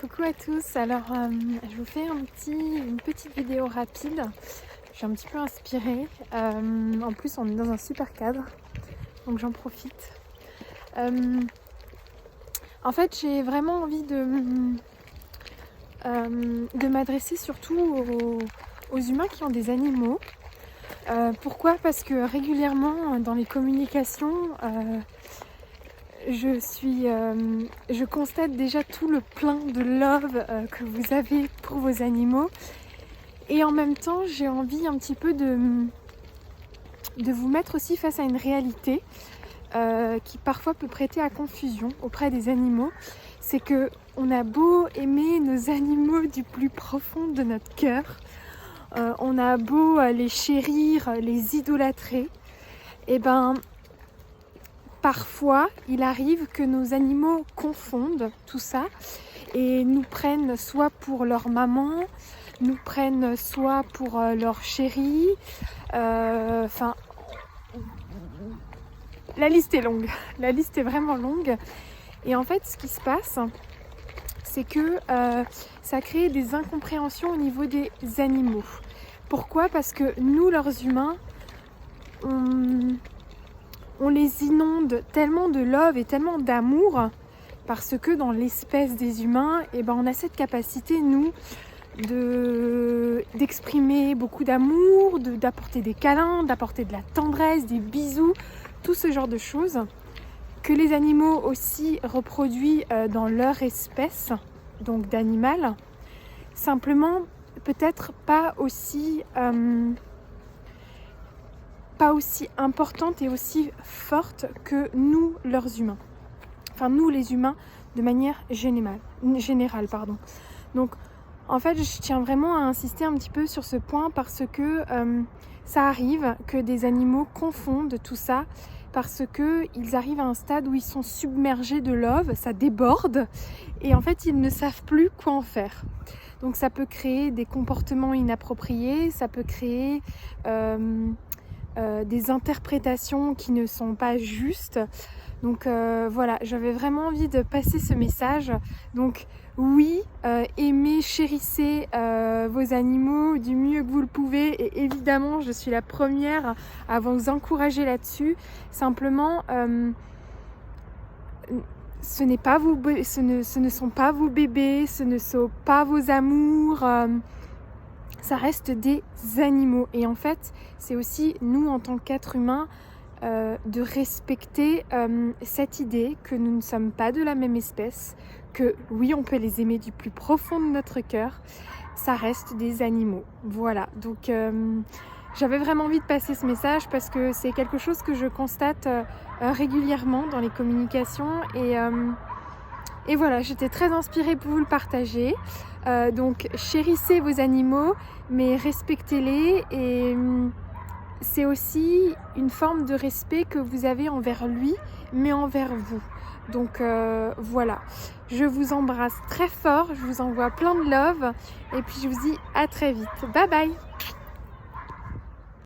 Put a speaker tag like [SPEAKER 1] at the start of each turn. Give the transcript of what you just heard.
[SPEAKER 1] Coucou à tous, alors je vous fais une petite vidéo rapide. Je suis un petit peu inspirée, en plus on est dans un super cadre, donc j'en profite. En fait j'ai vraiment envie de m'adresser surtout aux humains qui ont des animaux. Pourquoi ? Parce que régulièrement dans les communications, je constate déjà tout le plein de love que vous avez pour vos animaux, et en même temps j'ai envie un petit peu de vous mettre aussi face à une réalité qui parfois peut prêter à confusion auprès des animaux. C'est que on a beau aimer nos animaux du plus profond de notre cœur, on a beau les chérir, les idolâtrer, et ben parfois, il arrive que nos animaux confondent tout ça et nous prennent soit pour leur maman, nous prennent soit pour leur chérie. Enfin, la liste est longue. La liste est vraiment longue. Et en fait, ce qui se passe, c'est que ça crée des incompréhensions au niveau des animaux. Pourquoi ? Parce que nous, leurs humains, on les inonde tellement de love et tellement d'amour, parce que dans l'espèce des humains, on a cette capacité, nous, d'exprimer beaucoup d'amour, d'apporter des câlins, d'apporter de la tendresse, des bisous, tout ce genre de choses, que les animaux aussi reproduisent dans leur espèce, donc d'animal, simplement peut-être pas aussi importante et aussi forte que nous, leurs humains. Enfin, nous, les humains, de manière générale. Donc, en fait, je tiens vraiment à insister un petit peu sur ce point, parce que ça arrive que des animaux confondent tout ça, parce qu'ils arrivent à un stade où ils sont submergés de love, ça déborde, et en fait, ils ne savent plus quoi en faire. Donc, ça peut créer des comportements inappropriés, ça peut créer des interprétations qui ne sont pas justes. Donc voilà, j'avais vraiment envie de passer ce message. Donc oui, aimez, chérissez vos animaux du mieux que vous le pouvez, et évidemment je suis la première à vous encourager là-dessus. Simplement, ce ne sont pas vos bébés, ce ne sont pas vos amours, ça reste des animaux. Et en fait, c'est aussi nous, en tant qu'êtres humains, de respecter cette idée que nous ne sommes pas de la même espèce, que oui, on peut les aimer du plus profond de notre cœur, ça reste des animaux. Voilà, donc j'avais vraiment envie de passer ce message, parce que c'est quelque chose que je constate régulièrement dans les communications, et voilà, j'étais très inspirée pour vous le partager. Donc chérissez vos animaux, mais respectez-les, et c'est aussi une forme de respect que vous avez envers lui, mais envers vous. Donc voilà, je vous embrasse très fort, je vous envoie plein de love, et puis je vous dis à très vite. Bye bye.